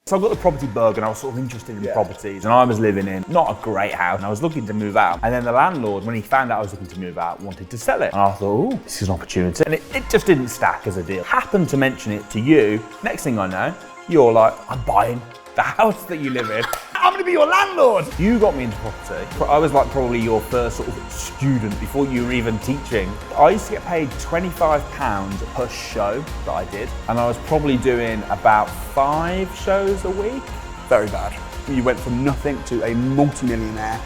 So I got the property bug and I was sort of interested in properties, and I was living in not a great house and I was looking to move out. And then the landlord, when he found out I was looking to move out, wanted to sell it. And I thought, oh, this is an opportunity. And it just didn't stack as a deal. Happened to mention it to you. Next thing I know, you're like, I'm buying the house that you live in. I'm gonna be your landlord. You got me into property. I was like probably your first sort of student before you were even teaching. I used to get paid £25 per show that I did. And I was probably doing about 5 shows a week. Very bad. You went from nothing to a multi-millionaire.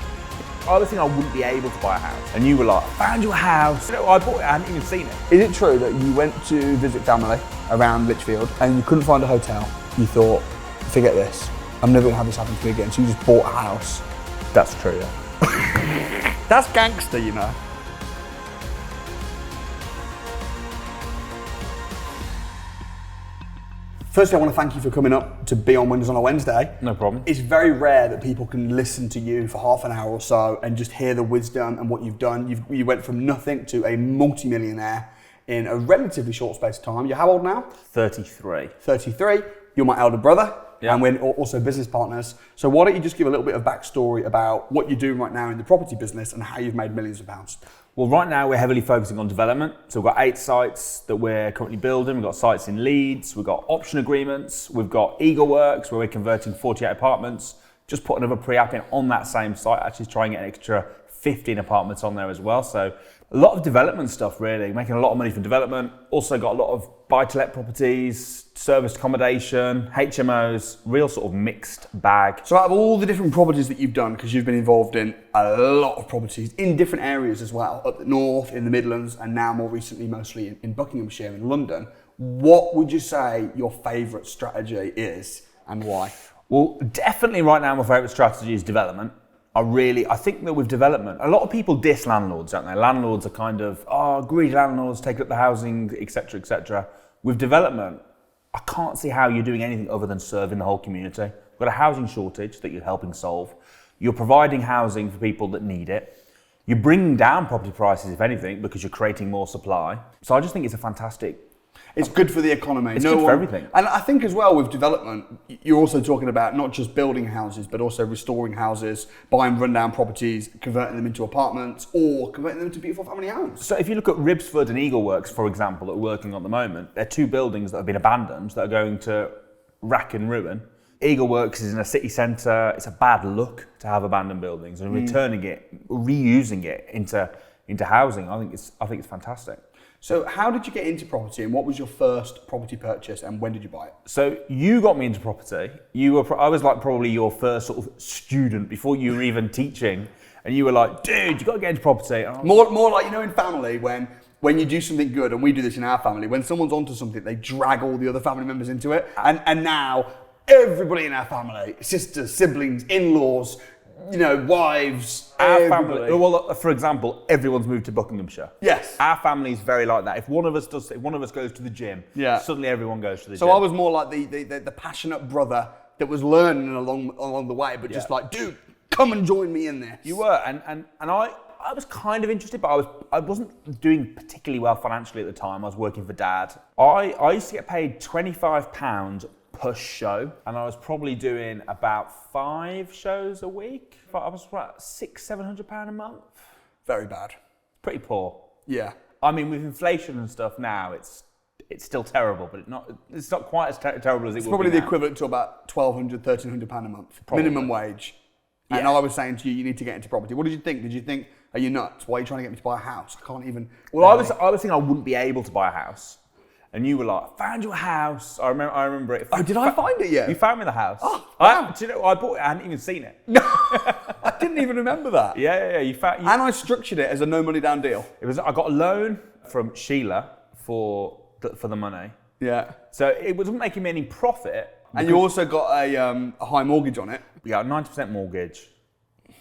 I was thinking I wouldn't be able to buy a house. And you were like, I found your house. You know, I bought it, I hadn't even seen it. Is it true that you went to visit family around Lichfield and you couldn't find a hotel? You thought, forget this. I'm never gonna have this happen to me again. So you just bought a house. That's true, yeah. That's gangster, you know. Firstly, I want to thank you for coming up to be on Windows on a Wednesday. No problem. It's very rare that people can listen to you for half an hour or so and just hear the wisdom and what you've done. You went from nothing to a multi-millionaire in a relatively short space of time. You're how old now? 33. 33. You're my elder brother. Yeah. And we're also business partners. So why don't you just give a little bit of backstory about what you're doing right now in the property business and how you've made millions of pounds? Well, right now we're heavily focusing on development. So we've got 8 sites that we're currently building. We've got sites in Leeds, we've got option agreements, we've got EagleWorks where we're converting 48 apartments. Just put another pre-app in on that same site, actually trying to get an extra 15 apartments on there as well. So a lot of development stuff really, making a lot of money from development. Also got a lot of buy-to-let properties, serviced accommodation, HMOs, real sort of mixed bag. So out of all the different properties that you've done, because you've been involved in a lot of properties in different areas as well, up the north, in the Midlands, and now more recently mostly in Buckinghamshire in London, what would you say your favourite strategy is and why? Well, definitely right now my favourite strategy is development. I think that with development, a lot of people diss landlords, don't they? Landlords are kind of, greedy landlords, take up the housing, etc., etc. With development, I can't see how you're doing anything other than serving the whole community. We've got a housing shortage that you're helping solve. You're providing housing for people that need it. You're bringing down property prices, if anything, because you're creating more supply. So I just think it's a fantastic... It's good for the economy. It's good for everything. And I think as well with development, you're also talking about not just building houses, but also restoring houses, buying rundown properties, converting them into apartments, or converting them into beautiful family homes. So if you look at Ribsford and EagleWorks, for example, that we're working on at the moment, they're 2 buildings that have been abandoned that are going to rack and ruin. EagleWorks is in a city centre. It's a bad look to have abandoned buildings, and returning it, reusing it into housing. I think it's fantastic. So how did you get into property, and what was your first property purchase, and when did you buy it? So you got me into property. I was like probably your first sort of student before you were even teaching, and you were like, dude, you got to get into property. More like, you know, in family when you do something good, and we do this in our family, when someone's onto something, they drag all the other family members into it, and now everybody in our family, sisters, siblings, in-laws, you know, wives, our family. Well, for example, everyone's moved to Buckinghamshire. Yes. Our family is very like that. If one of us goes to the gym, suddenly everyone goes to the gym. So I was more like the passionate brother that was learning along the way, but just like, dude, come and join me in this. You were, and I was kind of interested, but I wasn't doing particularly well financially at the time. I was working for Dad. I used to get paid £25 per show, and I was probably doing about 5 shows a week. I was about £600-700 a month. Very bad. Pretty poor. Yeah. I mean, with inflation and stuff now, it's still terrible, but it's not quite as terrible as it was. It's probably the equivalent to about £1,200-1,300 a month, probably. Minimum wage. And I was saying to you, you need to get into property. What did you think? Did you think, are you nuts? Why are you trying to get me to buy a house? I can't even. Well, I was thinking I wouldn't be able to buy a house. And you were like, found your house. I remember it. Oh, did I find it yet? You found me the house. Oh, wow. Do you know, I bought it, I hadn't even seen it. No, I didn't even remember that. Yeah. You found. And I structured it as a no money down deal. I got a loan from Sheila for the money. Yeah. So it wasn't making me any profit. And you also got a high mortgage on it. Yeah, 90% mortgage.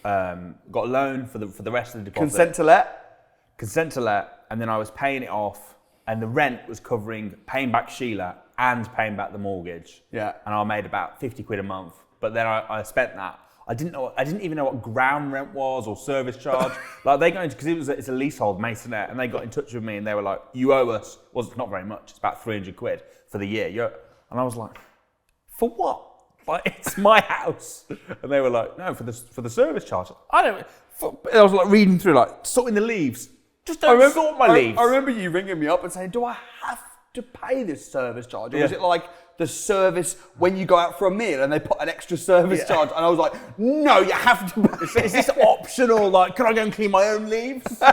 Got a loan for the rest of the deposit. Consent to let, and then I was paying it off. And the rent was covering paying back Sheila and paying back the mortgage. Yeah. And I made about 50 quid a month. But then I spent that. I didn't even know what ground rent was or service charge. Like they got into, because it's a leasehold masonette, and they got in touch with me and they were like, you owe us, well, it's not very much, it's about 300 quid for the year. And I was like, for what? Like, it's my house. And they were like, no, for the service charge. I was like reading through, like, sorting the leaves. Just don't sort my leaves. I remember you ringing me up and saying, do I have to pay this service charge? Or is it like the service when you go out for a meal and they put an extra service charge? And I was like, no, you have to pay. Is this optional? Like, can I go and clean my own leaves?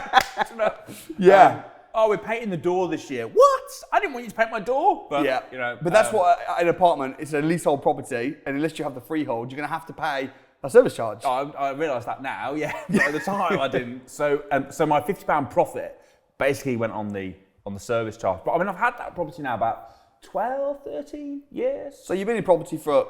Yeah. Oh, we're painting the door this year. What? I didn't want you to paint my door. But, But that's what, an apartment, it's a leasehold property, and unless you have the freehold, you're going to have to pay a service charge. I realise that now, yeah. But at the time, I didn't. So my £50 profit basically went on the service charge. But I mean, I've had that property now about 12, 13 years. So you've been in property for,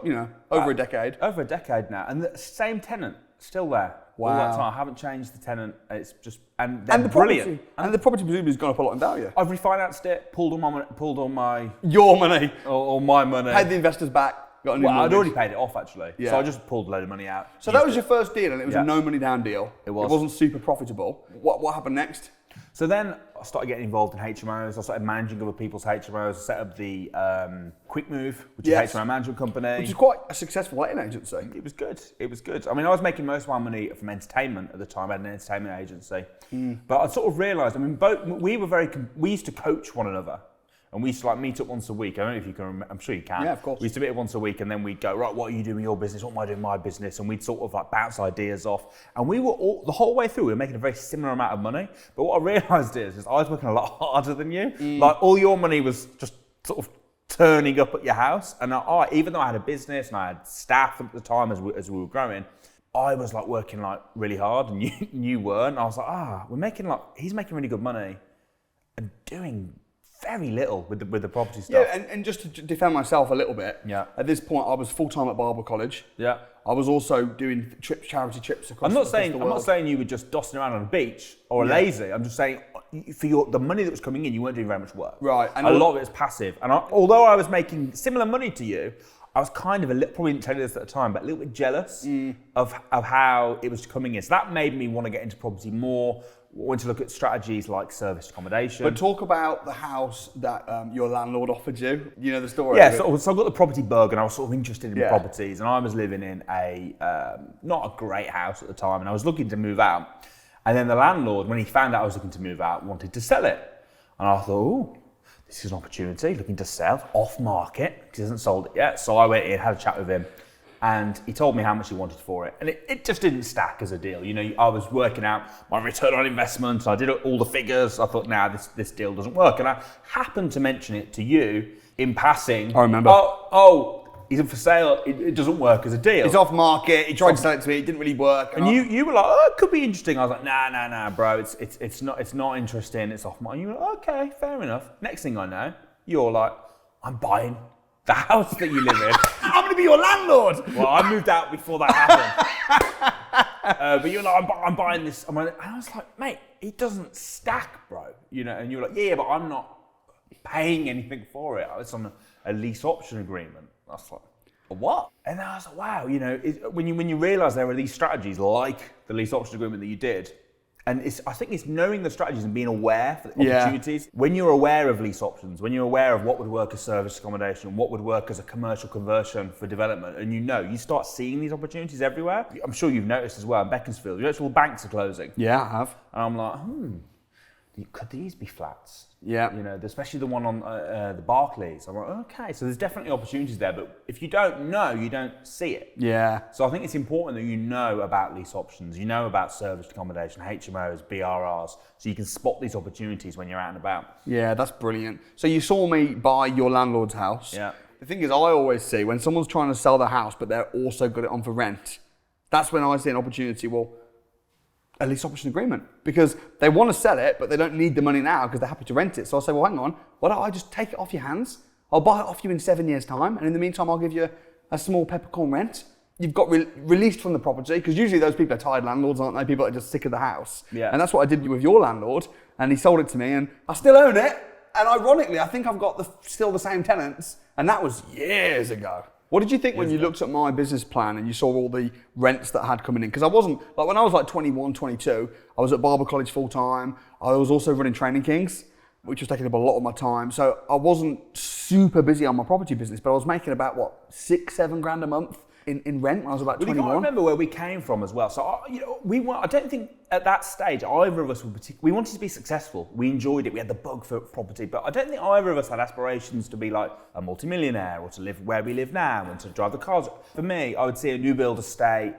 over a decade. Over a decade now. And the same tenant, still there. Wow. All that time. I haven't changed the tenant. It's just, and they're brilliant. And the property presumably has gone up a lot in value. I've refinanced it, pulled on my your money. Or my money. Paid the investors back, got a new mortgage. I'd already paid it off actually. Yeah. So I just pulled a load of money out. So that was your first deal, and it was a no money down deal. It was. It wasn't super profitable. What happened next? So then I started getting involved in HMOs. I started managing other people's HMOs. I set up the Quick Move, which is a HMO management company. Which is quite a successul letting agency. It was good. It was good. I mean, I was making most of my money from entertainment at the time. I had an entertainment agency. But I sort of realised, I mean, we used to coach one another. And we used to meet up once a week. I don't know if you can remember. I'm sure you can. Yeah, of course. We used to meet up once a week, and then we'd go, right, what are you doing in your business? What am I doing in my business? And we'd sort of bounce ideas off. And we were the whole way through, we were making a very similar amount of money. But what I realised is I was working a lot harder than you. Like, all your money was just sort of turning up at your house. And even though I had a business and I had staff at the time as we were growing, I was working really hard, and you weren't. And I was like, he's making really good money and doing very little with the property stuff. Yeah, and just to defend myself a little bit, at this point I was full-time at Barber College. Yeah. I was also doing charity trips across the world. I'm not saying you were just dossing around on a beach or lazy. I'm just saying for the money that was coming in, you weren't doing very much work. Right. And a lot of it is passive. And although I was making similar money to you, I was kind of probably didn't tell you this at the time, but a little bit jealous of how it was coming in. So that made me want to get into property more. Want to look at strategies like service accommodation. But talk about the house that your landlord offered you. You know the story? Yeah, so I got the property bug, and I was sort of interested in properties, and I was living in not a great house at the time, and I was looking to move out. And then the landlord, when he found out I was looking to move out, wanted to sell it. And I thought, this is an opportunity, looking to sell off market, because he hasn't sold it yet. So I went in, had a chat with him, and he told me how much he wanted for it. And it just didn't stack as a deal. I was working out my return on investment. I did all the figures. I thought, this deal doesn't work. And I happened to mention it to you in passing. I remember. He's for sale. It doesn't work as a deal. It's off market. He tried to sell it to me. It didn't really work. And you were like, it could be interesting. I was like, nah, bro. It's not interesting. It's off market. You were like, okay, fair enough. Next thing I know, you're like, I'm buying the house that you live in. I'm going to be your landlord. Well, I moved out before that happened. But you're like, I'm buying this. And I was like, mate, it doesn't stack, bro. And you were like, yeah, but I'm not paying anything for it. It's on a lease option agreement. I was like, a what? And I was like, wow, when you realise there are these strategies like the lease option agreement that you did, and I think it's knowing the strategies and being aware for the opportunities. When you're aware of lease options, when you're aware of what would work as service accommodation, what would work as a commercial conversion for development, and you start seeing these opportunities everywhere. I'm sure you've noticed as well in Beaconsfield, all banks are closing. Yeah, I have. And I'm like, could these be flats? Yeah. Especially the one on the Barclays. I'm like, okay, so there's definitely opportunities there, but if you don't know, you don't see it. Yeah. So I think it's important that you know about lease options, you know about service accommodation, HMOs, BRRs, so you can spot these opportunities when you're out and about. Yeah, that's brilliant. So you saw me buy your landlord's house. Yeah. The thing is, I always see when someone's trying to sell their house, but they're also got it on for rent, that's when I see an opportunity. Well, a lease option agreement, because they want to sell it, but they don't need the money now because they're happy to rent it. So I say, well, hang on, why don't I just take it off your hands? I'll buy it off you in 7 years' time, and in the meantime, I'll give you a small peppercorn rent. You've got released from the property, because usually those people are tired landlords, aren't they? People that are just sick of the house. Yeah. And that's what I did with your landlord, and he sold it to me, and I still own it. And ironically, I think I've got still the same tenants, and that was years ago. What did you think when you looked at my business plan and you saw all the rents that had coming in? Because I wasn't, when I was 21, 22, I was at Barber College full time. I was also running Training Kings. which was taking up a lot of my time. So I wasn't super busy on my property business, but I was making about what, 6-7 grand a month in rent when I was about 21. Well, you got to remember where we came from as well. So, I don't think at that stage either of us were we wanted to be successful. We enjoyed it. We had the bug for property, but I don't think either of us had aspirations to be like a multimillionaire or to live where we live now and to drive the cars. For me, I would see a new build estate,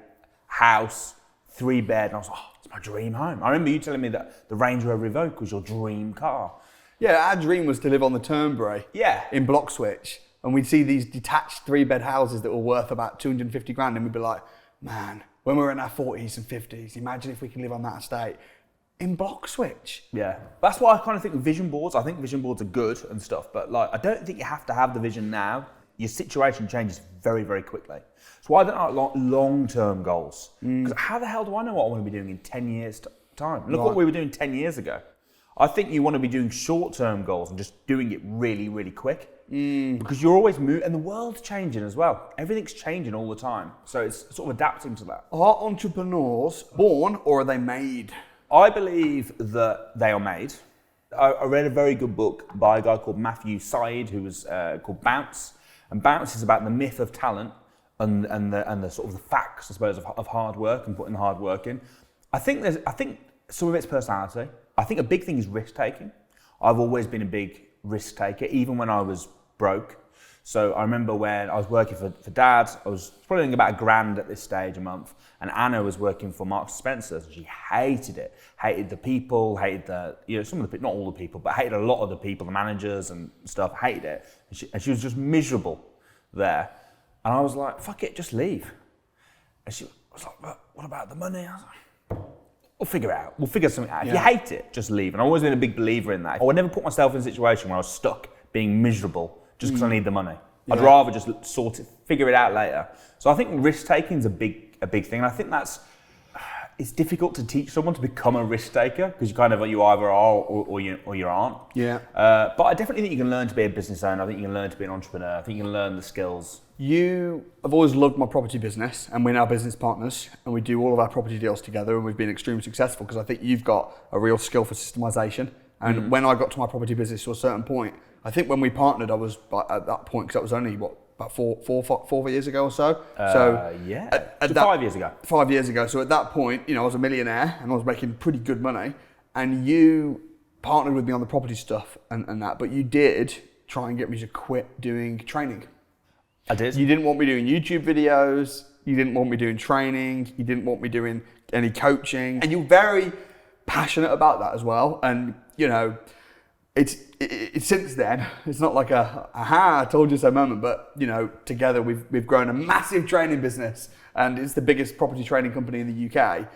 house, 3-bed, and I was like, oh, it's my dream home. I remember you telling me that the Range Rover Evoque was your dream car. Yeah, our dream was to live on the Turnberry in Blockswich. And we'd see these detached 3-bed houses that were worth about 250 grand, and we'd be like, man, when we're in our 40s and 50s, imagine if we can live on that estate in Blockswich. Yeah, that's why I kind of think vision boards. I think vision boards are good and stuff, but like, I don't think you have to have the vision now. Your situation changes very, very quickly. So why don't I like long-term goals? Because how the hell do I know what I want to be doing in 10 years' time? Look what we were doing 10 years ago. I think you want to be doing short-term goals and just doing it really, really quick. Because you're always moving, and the world's changing as well. Everything's changing all the time. So it's sort of adapting to that. Are entrepreneurs born or are they made? I believe that they are made. I read a very good book by a guy called Matthew Syed, who was called Bounce. And Bounce is about the myth of talent and the sort of the facts, I suppose, of hard work and putting the hard work in. I think some of it's personality. I think a big thing is risk taking. I've always been a big risk taker, even when I was broke. So I remember when I was working for Dad, I was probably doing about £1,000 at this stage a month, and Anna was working for Marks and Spencer's, and she hated it. Hated the people, hated some of the people, not all the people, but hated a lot of the people, the managers and stuff, hated it. And she was just miserable there. And I was like, fuck it, just leave. And she was like, what about the money? I was like, we'll figure it out. We'll figure something out. If you hate it, just leave. And I've always been a big believer in that. I would never put myself in a situation where I was stuck being miserable just because I need the money. I'd rather just figure it out later. So I think risk taking is a big thing. And I think it's difficult to teach someone to become a risk taker because you either are or you aren't. Yeah. But I definitely think you can learn to be a business owner. I think you can learn to be an entrepreneur. I think you can learn the skills. You have always loved my property business, and we're now business partners, and we do all of our property deals together, and we've been extremely successful because I think you've got a real skill for systemization. And when I got to my property business to a certain point, I think when we partnered, I was at that point, because that was only about four years ago or so. At 5 years ago. 5 years ago. So at that point, I was a millionaire and I was making pretty good money. And you partnered with me on the property stuff and that, but you did try and get me to quit doing training. I did. You didn't want me doing YouTube videos. You didn't want me doing training. You didn't want me doing any coaching. And you're very passionate about that as well. And, it's since then, it's not like I told you so moment, but together we've grown a massive training business, and it's the biggest property training company in the UK.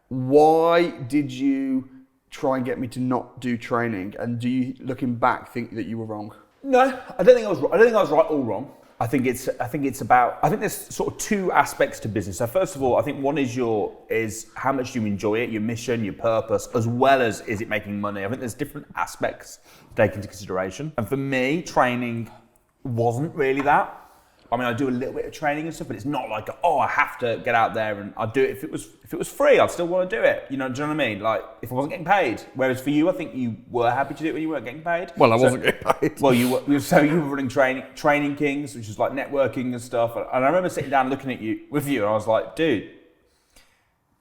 Why did you try and get me to not do training? And do you, looking back, think that you were wrong? No, I don't think I was right or wrong. I think there's sort of two aspects to business. So first of all, I think one is how much you enjoy it, your mission, your purpose, as well as is it making money. I think there's different aspects to take into consideration. And for me, training wasn't really that. I mean, I do a little bit of training and stuff, but it's not like, I have to get out there and I'd do it. If it was free, I'd still want to do it. Do you know what I mean? Like, if I wasn't getting paid. Whereas for you, I think you were happy to do it when you weren't getting paid. Well, I wasn't getting paid. Well, you were running Training Kings, which was like networking and stuff. And I remember sitting down looking at you, and I was like, dude,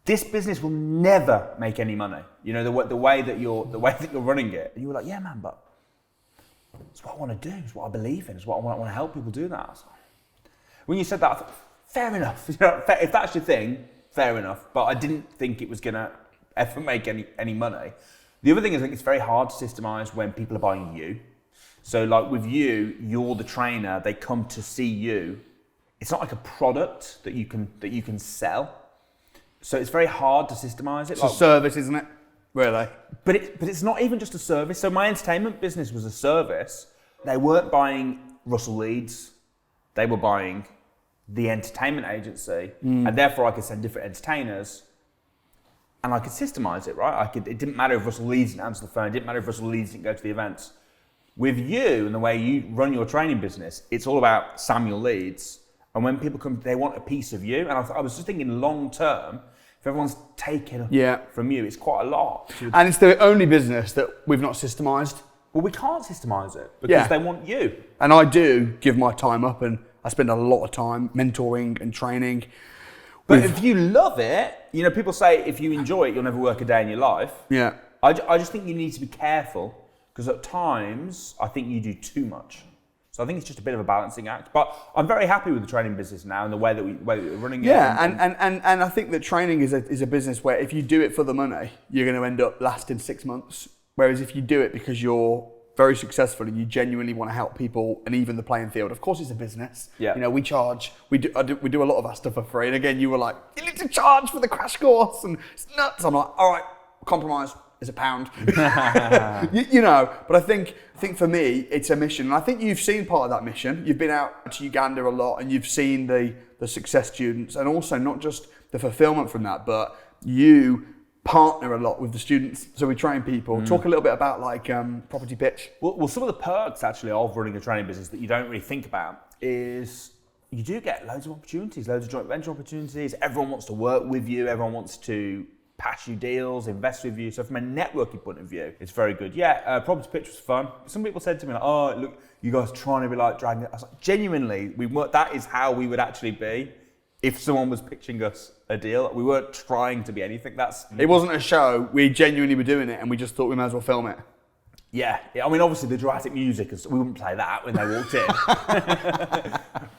this business will never make any money. The way that you're running it. And you were like, yeah, man, but it's what I want to do. It's what I believe in. It's what I want to help people do that. When you said that, I thought, fair enough. If that's your thing, fair enough. But I didn't think it was going to ever make any money. The other thing is, I think it's very hard to systemize when people are buying you. So like with you, you're the trainer. They come to see you. It's not like a product that you can sell. So it's very hard to systemize it. It's a service, isn't it? Really? But it's not even just a service. So my entertainment business was a service. They weren't buying Russell Leeds. They were buying the entertainment agency, and therefore I could send different entertainers, and I could systemize it, right? It didn't matter if Russell Leeds didn't answer the phone. It didn't matter if Russell Leeds didn't go to the events. With you and the way you run your training business, it's all about Samuel Leeds. And when people come, they want a piece of you. And I was just thinking long term, if everyone's taking from you, it's quite a lot. And it's the only business that we've not systemized. Well, we can't systemize it because they want you. And I do give my time up, and I spend a lot of time mentoring and training. But if you love it, people say if you enjoy it, you'll never work a day in your life. Yeah. I just think you need to be careful because at times I think you do too much. So I think it's just a bit of a balancing act. But I'm very happy with the training business now and the way that we're running it. Yeah, and I think that training is a business where if you do it for the money, you're going to end up lasting 6 months. Whereas if you do it because you're very successful and you genuinely want to help people and even the playing field, of course it's a business. Yeah. We charge, we do a lot of our stuff for free. And again, you were like, you need to charge for the crash course and it's nuts. I'm like, all right, compromise. Is £1. But I think for me, it's a mission. And I think you've seen part of that mission. You've been out to Uganda a lot and you've seen the success students and also not just the fulfillment from that, but you partner a lot with the students. So we train people. Talk a little bit about property pitch. Well, some of the perks actually of running a training business that you don't really think about is you do get loads of opportunities, loads of joint venture opportunities. Everyone wants to work with you. Everyone wants to pass you deals, invest with you. So from a networking point of view, it's very good. Yeah, property pitch was fun. Some people said to me, like, oh, look, you guys are trying to be like Dragon. I was like, genuinely, that is how we would actually be if someone was pitching us a deal. We weren't trying to be anything. It wasn't a show. We genuinely were doing it and we just thought we might as well film it. Yeah. I mean, obviously the dramatic music, we wouldn't play that when they walked in.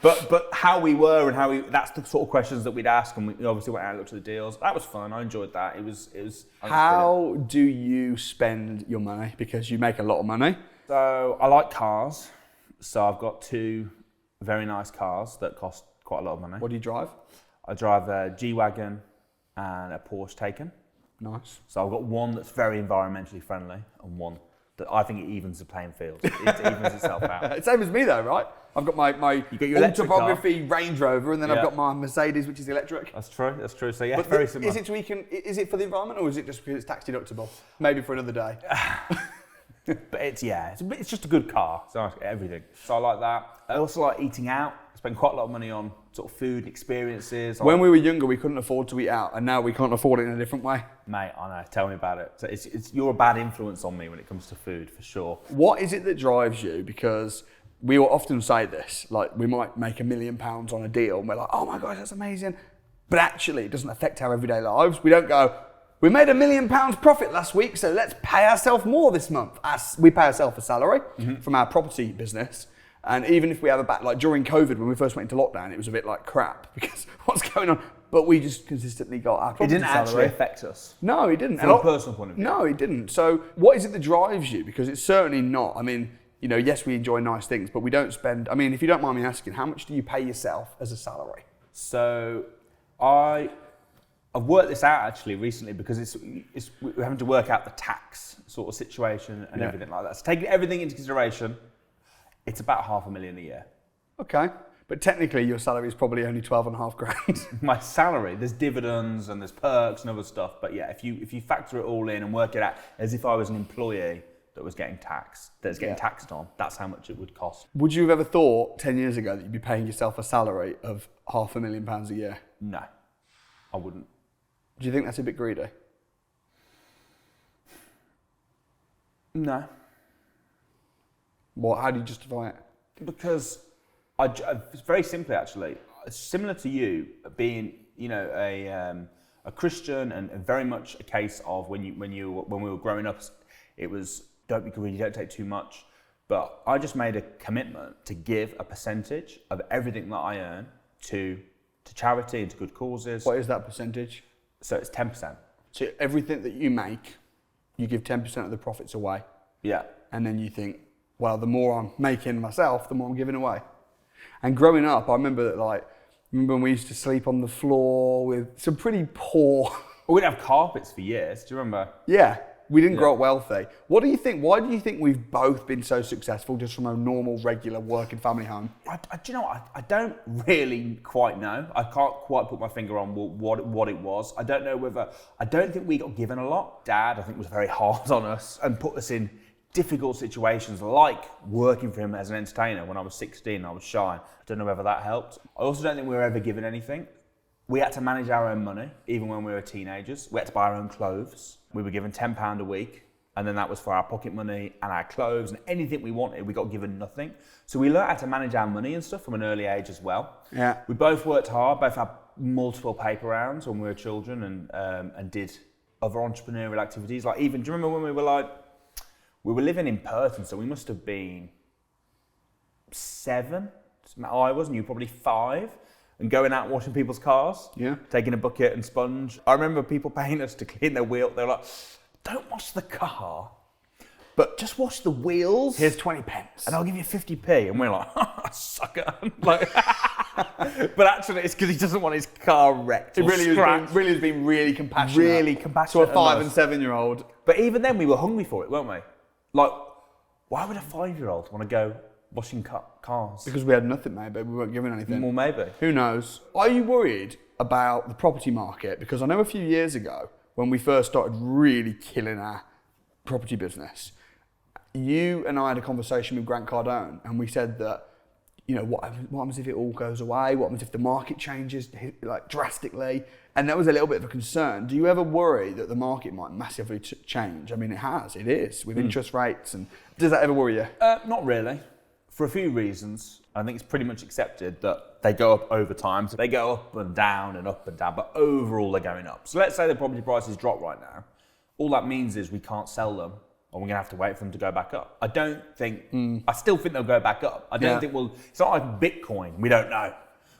But how we were and that's the sort of questions that we'd ask, and we obviously went out and looked at the deals. That was fun. I enjoyed that. It was. How do you spend your money? Because you make a lot of money. So I like cars. So I've got 2 very nice cars that cost quite a lot of money. What do you drive? I drive a G-Wagon and a Porsche Taycan. Nice. So I've got one that's very environmentally friendly and one that I think it evens the playing field. It evens itself out. Same as me though, right? I've got my autobiography Range Rover, and then I've got my Mercedes, which is electric. That's true. So yeah, very similar. Is it for the environment, or is it just because it's tax deductible? Maybe for another day. But it's just a good car. So I get everything. So I like that. I also like eating out. I spend quite a lot of money on sort of food experiences. When we were younger, we couldn't afford to eat out, and now we can't afford it in a different way. Mate, I know. Tell me about it. So you're a bad influence on me when it comes to food, for sure. What is it that drives you? Because we will often say this, like we might make £1 million on a deal, and we're like, oh my gosh, that's amazing. But actually, it doesn't affect our everyday lives. We don't go, we made £1 million profit last week, so let's pay ourselves more this month. We pay ourselves a salary from our property business. And even if we have like during COVID, when we first went into lockdown, it was a bit like crap because what's going on? But we just consistently got our property salary. It didn't actually affect us. No, it didn't. From a personal point of view. No, it didn't. So what is it that drives you? Because it's certainly not. I mean, yes, we enjoy nice things, but we don't spend, if you don't mind me asking, how much do you pay yourself as a salary? So I've worked this out actually recently because we're having to work out the tax sort of situation and everything like that. So taking everything into consideration, it's about $500,000 a year. Okay. But technically your salary is probably only 12.5 grand. My salary, there's dividends and there's perks and other stuff. But yeah, if you factor it all in and work it out as if I was an employee that was getting taxed, taxed on, that's how much it would cost. Would you have ever thought 10 years ago that you'd be paying yourself a salary of £500,000 a year? No, I wouldn't. Do you think that's a bit greedy? No. How do you justify it? Because very simply, actually, similar to you being, a Christian, and very much a case of when we were growing up, it was don't be greedy, don't take too much. But I just made a commitment to give a percentage of everything that I earn to charity and to good causes. What is that percentage? So it's 10%. So everything that you make, you give 10% of the profits away. Yeah. And then you think, well, the more I'm making myself, the more I'm giving away. And growing up, I remember that, when we used to sleep on the floor with some pretty poor... We didn't have carpets for years, do you remember? Yeah, we didn't grow up wealthy. What do you think? Why do you think we've both been so successful just from a normal, regular working family home? Do you know what? I don't really quite know. I can't quite put my finger on what it was. I don't know I don't think we got given a lot. Dad, I think, was very hard on us and put us in difficult situations, like working for him as an entertainer when I was 16. I was shy. I don't know whether that helped. I also don't think we were ever given anything. We had to manage our own money, even when we were teenagers. We had to buy our own clothes. We were given £10 a week And then that was for our pocket money and our clothes and anything we wanted. We got given nothing. So we learned how to manage our money and stuff from an early age as well. Yeah. We both worked hard, both had multiple paper rounds when we were children and did other entrepreneurial activities. Like even, do you remember when we were living in Perth, so we must have been 7. I wasn't, you were probably 5. And going out and washing people's cars. Yeah. Taking a bucket and sponge. I remember people paying us to clean their wheel. They were like, don't wash the car, but just wash the wheels. Here's 20 pence. And I'll give you 50p. And we're like, sucker. Like, but actually it's because he doesn't want his car wrecked. It really has been really compassionate. Really compassionate. To a 5 and 7-year-old. But even then we were hungry for it, weren't we? Like, why would a 5-year-old want to go washing cars? Because we had nothing, maybe. We weren't given anything. Well, maybe. Who knows? Are you worried about the property market? Because I know a few years ago, when we first started really killing our property business, you and I had a conversation with Grant Cardone, and we said that, you know, what happens if it all goes away? What happens if the market changes like drastically? And that was a little bit of a concern. Do you ever worry that the market might massively change? I mean, it is, with interest rates. And does that ever worry you? Not really. For a few reasons. I think it's pretty much accepted that they go up over time. So they go up and down, but overall they're going up. So let's say the property prices drop right now. All that means is we can't sell them, or we're gonna have to wait for them to go back up. I still think they'll go back up. I don't think it's not like Bitcoin, we don't know.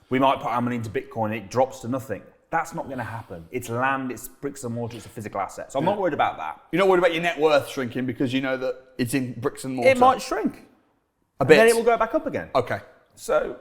We might put our money into Bitcoin and it drops to nothing. That's not gonna happen. It's land, it's bricks and mortar, it's a physical asset. So I'm not worried about that. You're not worried about your net worth shrinking because you know that it's in bricks and mortar? It might shrink. A bit. And then it will go back up again. Okay. So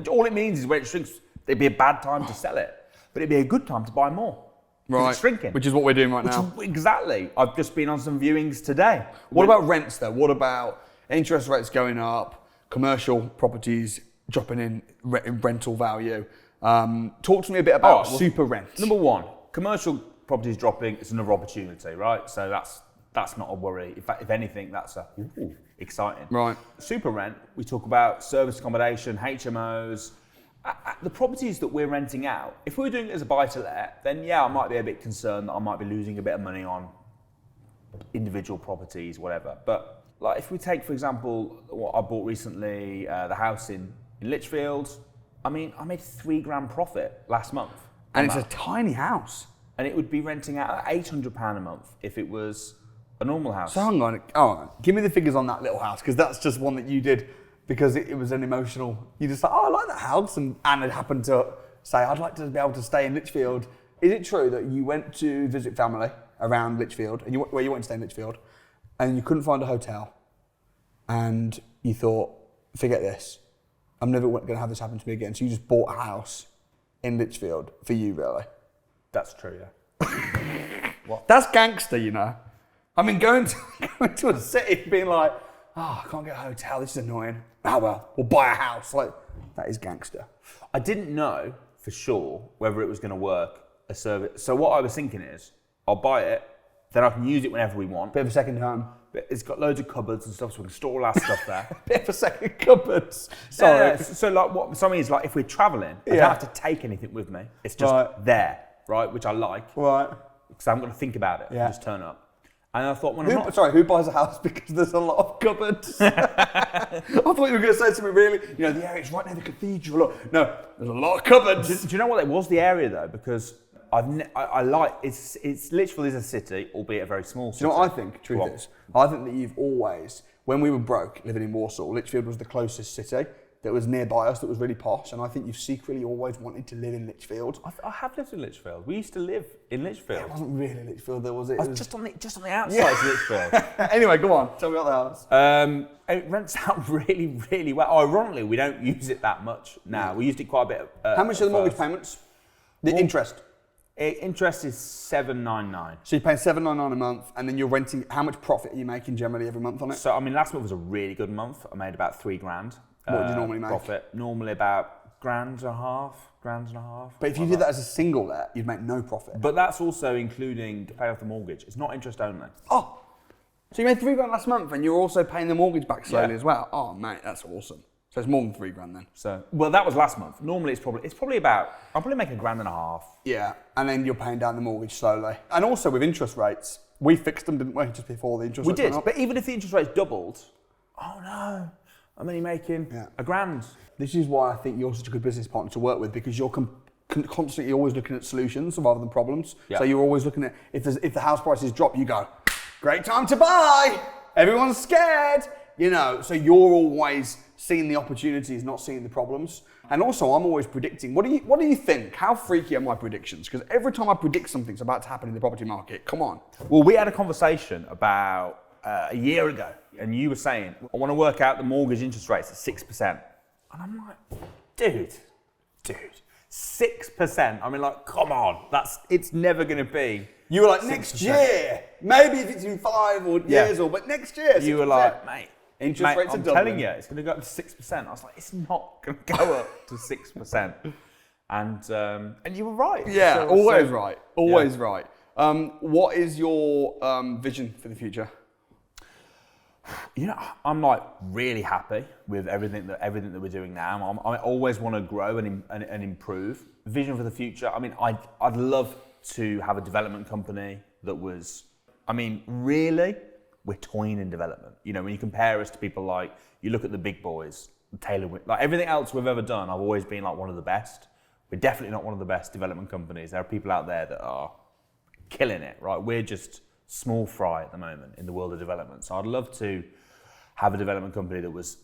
all it means is when it shrinks, it'd be a bad time to sell it, but it'd be a good time to buy more. Right. It's shrinking. Which is what we're doing right now. Exactly. I've just been on some viewings today. What about rents though? What about interest rates going up, commercial properties dropping in rental value? Talk to me a bit about super rent. Number one, commercial properties dropping, it's another opportunity, right? So that's not a worry. In fact, if anything, that's exciting. Right. Super rent, we talk about service accommodation, HMOs. The properties that we're renting out, if we were doing it as a buy-to-let, then I might be a bit concerned that I might be losing a bit of money on individual properties, whatever. But like if we take, for example, what I bought recently, the house in Lichfield, I mean, I made £3,000 profit last month. And it's a tiny house. And it would be renting out at £800 a month if it was a normal house. So hang on, give me the figures on that little house, because that's just one that you did because it was an emotional, you just like, I like that house, and Anna happened to say, I'd like to be able to stay in Lichfield. Is it true that you went to visit family around Lichfield, and you went to stay in Lichfield, and you couldn't find a hotel, and you thought, forget this, I'm never going to have this happen to me again, so you just bought a house in Lichfield for you, really? That's true, yeah. What? That's gangster, you know. I mean, going to a city being like, I can't get a hotel, this is annoying. Oh well, we'll buy a house. Like, that is gangster. I didn't know for sure whether it was going to work, a service. So what I was thinking is, I'll buy it, then I can use it whenever we want. Bit of a second home. But it's got loads of cupboards and stuff, so we can store all our stuff there. Bit of a second cupboards. Sorry. Yeah, so like what something is like if we're travelling, I don't have to take anything with me. It's just there, right? Which I like. Right. Because I'm going to think about it and just turn up. And I thought, who buys a house because there's a lot of cupboards? I thought you were going to say something really, the area's right near the cathedral. Look, no, there's a lot of cupboards. Do you know what it was, the area though? Because I like, it's Lichfield is a city, albeit a very small city. Do you know what I think, truth is? I think that you've always, when we were broke, living in Warsaw, Lichfield was the closest city that was nearby us, that was really posh, and I think you've secretly always wanted to live in Lichfield. I have lived in Lichfield. We used to live in Lichfield. It wasn't really Lichfield, though, was it? It was just on the outside of Lichfield. Anyway, go on. Tell me about the house. It rents out really, really well. Ironically, we don't use it that much now. We used it quite a bit. How much are the mortgage payments? The interest? Interest is $799. So you're paying $799 a month, and then you're renting. How much profit are you making generally every month on it? So, I mean, last month was a really good month. I made about $3,000. What do you normally make? Profit. Normally about $1.5 grand. But if you did that as a single let, you'd make no profit. But that's also including paying off the mortgage. It's not interest only. Oh, so you made $3,000 last month, and you're also paying the mortgage back slowly as well. Oh, mate, that's awesome. So it's more than $3,000 then. So, well, that was last month. Normally, it's probably about. I'm probably making $1.5 grand. Yeah, and then you're paying down the mortgage slowly. And also with interest rates, We fixed them, didn't we, just before the interest We rates did, went up? but even if the interest rates doubled, oh no, I'm only making £1,000. This is why I think you're such a good business partner to work with, because you're constantly always looking at solutions rather than problems. Yeah. So you're always looking at, if the house prices drop, you go, great time to buy. Everyone's scared. You know, so you're always seeing the opportunities, not seeing the problems. And also, I'm always predicting. What do you think? How freaky are my predictions? Because every time I predict something's about to happen in the property market, come on. Well, we had a conversation about a year ago, and you were saying, I want to work out the mortgage interest rates at 6%. And I'm like, dude, 6%. I mean, like, come on, it's never going to be. You were like, 6%. next year, maybe if it's in 5 or years or, but next year, 6%. You were like, mate, interest rates are I'm doubling. telling you, it's going to go up to 6%. I was like, it's not going to go up to 6%. And you were right. Yeah, always right. Always right. What is your vision for the future? You know, I'm like really happy with everything that we're doing now. I always want to grow and improve. Vision for the future. I mean, I'd love to have a development company that was. I mean, really, we're toying in development. You know, when you compare us to people like, you look at the big boys, Taylor, like everything else we've ever done, I've always been like one of the best. We're definitely not one of the best development companies. There are people out there that are killing it, right? We're just small fry at the moment in the world of development. So I'd love to have a development company that was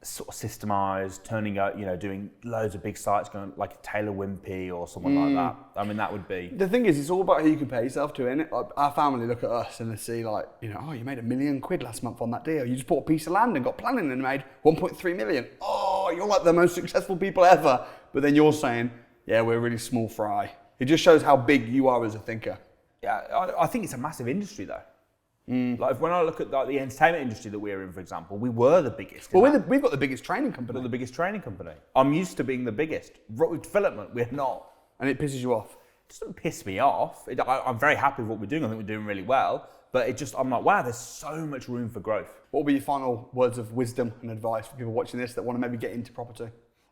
sort of systemized, turning out, you know, doing loads of big sites, going like a Taylor Wimpey or someone like that. I mean, that would be. The thing is, it's all about who you compare yourself to, innit? Like, our family look at us and they see like, you know, oh, you made £1 million last month on that deal. You just bought a piece of land and got planning and made 1.3 million. Oh, you're like the most successful people ever. But then you're saying, yeah, we're really small fry. It just shows how big you are as a thinker. Yeah, I think it's a massive industry though. Like when I look at like the entertainment industry that we're in, for example, we were the biggest. Well, we've got the biggest training company. We're the biggest training company. I'm used to being the biggest. With development, we're not. And it pisses you off? It doesn't piss me off. I'm very happy with what we're doing. I think we're doing really well. But I'm like, wow, there's so much room for growth. What will be your final words of wisdom and advice for people watching this that want to maybe get into property?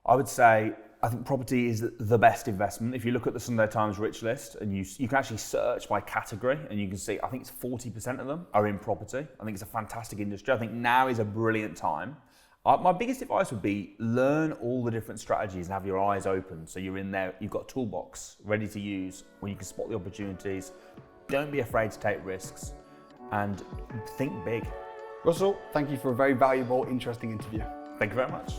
I would say, I think property is the best investment. If you look at the Sunday Times Rich List and you can actually search by category and you can see, I think it's 40% of them are in property. I think it's a fantastic industry. I think now is a brilliant time. My biggest advice would be learn all the different strategies and have your eyes open. So you're in there, you've got a toolbox ready to use where you can spot the opportunities. Don't be afraid to take risks and think big. Russell, thank you for a very valuable, interesting interview. Thank you very much.